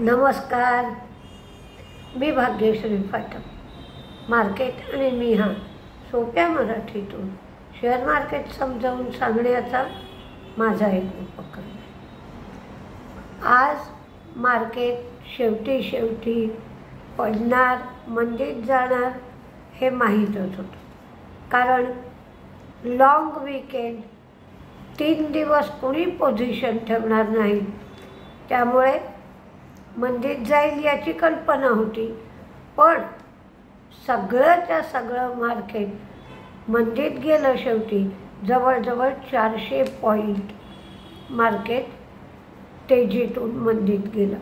नमस्कार, मी भाग्यश्री फाटक. मार्केट आणि मी हा सोप्या मराठीतून शेअर मार्केट समजावून सांगण्याचा माझा एक उपक्रम आहे. आज मार्केट शेवटी पडणार, मंदीत जाणार हे माहीतच होतं. कारण लॉंग वीकेंड 3 दिवस कोणी पोझिशन ठेवणार नाही, त्यामुळे मंदीत जाईल याची कल्पना होती. पण सगळंच्या सगळं मार्केट मंदीत गेलं. शेवटी जवळजवळ 400 पॉईंट मार्केट तेजीतून मंदीत गेलं.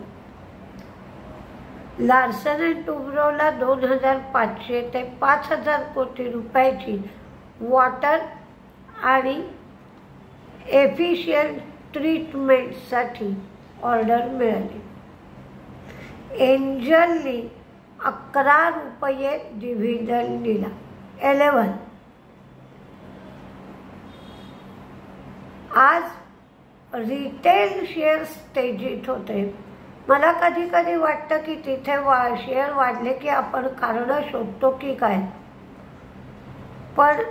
लार्सन अँड टुब्रोला 2500 ते 5000 कोटी रुपयाची वॉटर आणि एफिशियंट ट्रीटमेंटसाठी ऑर्डर मिळाली. एंजलनी 11 रुपये डिव्हिडंड दिला. 11. आज रिटेल शेअर्स तेजीत होते. मला कधी कधी वाटतं की तिथे शेअर वाढले की आपण कारणं शोधतो की काय, पण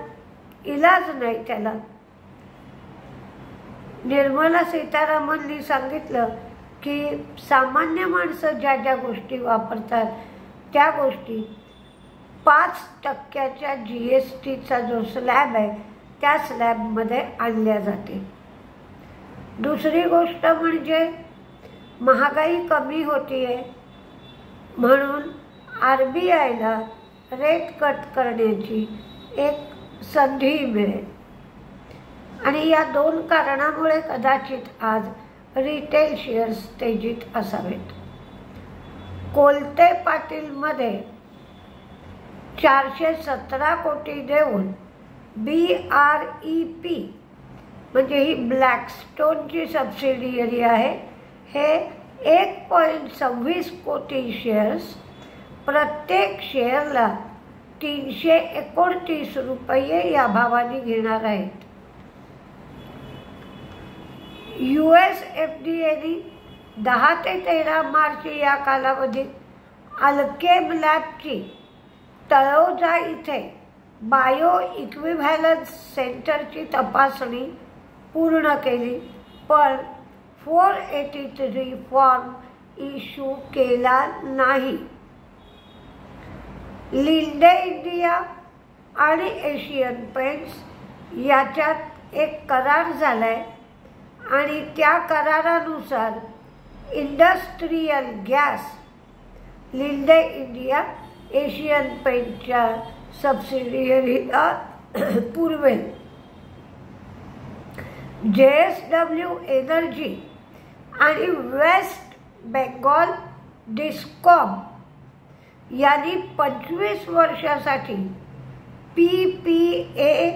इलाज नाही त्याला. निर्मला सीतारामननी सांगितलं की सामान्य माणसं ज्या ज्या गोष्टी वापरतात त्या गोष्टी 5% GSTचा जो स्लॅब आहे त्या स्लॅबमध्ये आणल्या जाते. दुसरी गोष्ट म्हणजे महागाई कमी होतीये म्हणून RBIला रेट कट करण्याची एक संधी मिळेल. आणि या 2 कारणामुळे कदाचित आज रिटेल शेअर्स तेजीत असावेत. कोलते पाटीलमध्ये 417 कोटी देऊन BREP म्हणजे ही ब्लॅकस्टोनची सबसिडियरी आहे, हे 1.26 कोटी शेअर्स प्रत्येक शेअरला 329 रुपये या भावाने घेणार आहेत. US FDAने 10 ते 13 मार्च या कालावधीत अल्केम लॅबची तळोजा इथे बायो इक्विव्हॅलन्स सेंटरची तपासणी पूर्ण केली, पण 483 फॉर्म इश्यू केला नाही. लिंडे इंडिया आणि एशियन पेंट्स याच्यात एक करार झालाय आणि त्या करारानुसार industrial gas Linde India Asian पेंटच्या सबसिडियरीला पुरवेल. JSW एनर्जी आणि वेस्ट बेंगॉल डिस्कॉम यांनी 25 वर्षासाठी PPA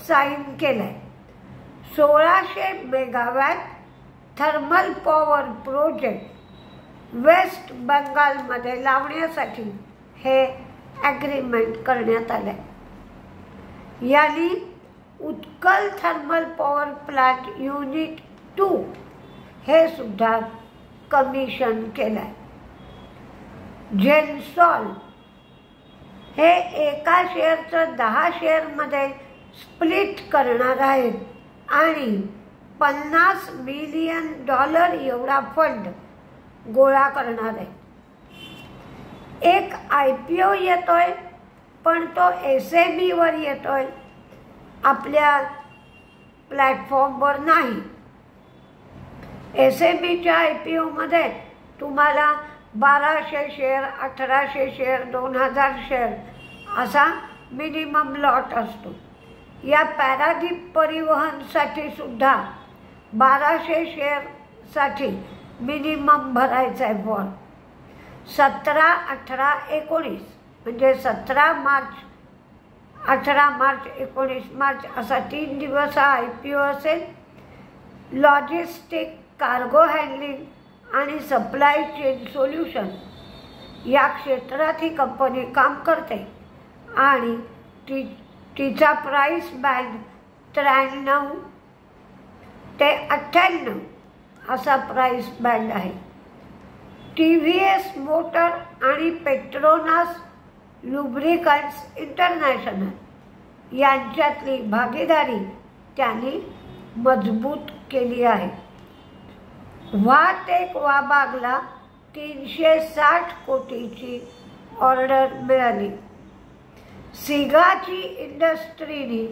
साईन केलाय. 1600 megawatt thermal power project West बंगालमध्ये लावण्यासाठी हे ॲग्रीमेंट करण्यात आलंय. यांनी Utkal thermal power plant unit 2 हे सुद्धा कमिशन केलंय. जेन्सॉल हे एका शेअरचं 10 शेअरमध्ये स्प्लिट करणार आहेत आणि $50 मिलियन एवढा फंड गोळा करणार आहे. एक IPO येतोय, पण तो SEBीवर येतोय, आपल्या प्लॅटफॉर्मवर नाही. SEBीच्या IPOमध्ये तुम्हाला 1200 शेअर, 1800 शेअर, 2000 शेअर असा मिनिमम लॉट असतो. या पॅरादीप परिवहनसाठी सुद्धा 1200 शेअरसाठी मिनिमम भरायचा आहे फॉर्म. 17, 18, 19 म्हणजे 17 मार्च, 18 मार्च, 19 मार्च असा 3 दिवस हा IPO असेल. लॉजिस्टिक, कार्गो हँडलिंग आणि सप्लाय चेन सोल्युशन या क्षेत्रात ही कंपनी काम करते आणि तिचा प्राइस बँड 93 ते 98 असा प्राइस बँड आहे. TVS मोटर आणि पेट्रोनास लुब्रिकंट्स इंटरनॅशनल यांच्यातली भागीदारी त्यांनी मजबूत केली आहे. व्हाटेक वाबागला 360 कोटीची ऑर्डर मिळाली. सिगाची इंडस्ट्रीने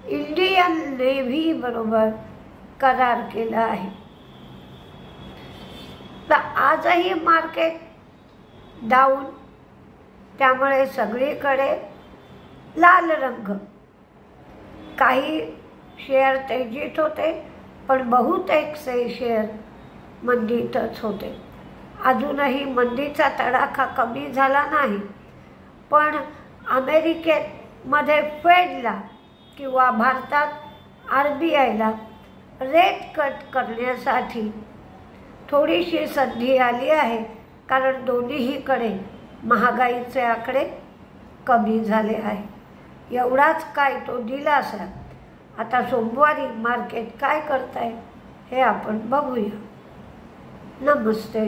इंडियन नेव्ही बरोबर करार केला आहे. तर आजही मार्केट डाऊन, त्यामुळे सगळीकडे लाल रंग. काही शेअर तेजीत होते, पण बहुतेकसे शेअर मंदीतच होते. अजूनही मंदीचा तडाखा कमी झाला नाही, पण अमेरिकेमध्ये फेडला किंवा भारतात RBIला रेट कट करण्यासाठी थोडीशी संधी आली आहे, कारण दोन्हीकडे महागाईचे आकडे कमी झाले आहे. एवढाच काय तो दिलासा. आता सोमवारी मार्केट काय करत आहे हे आपण बघूया. नमस्ते.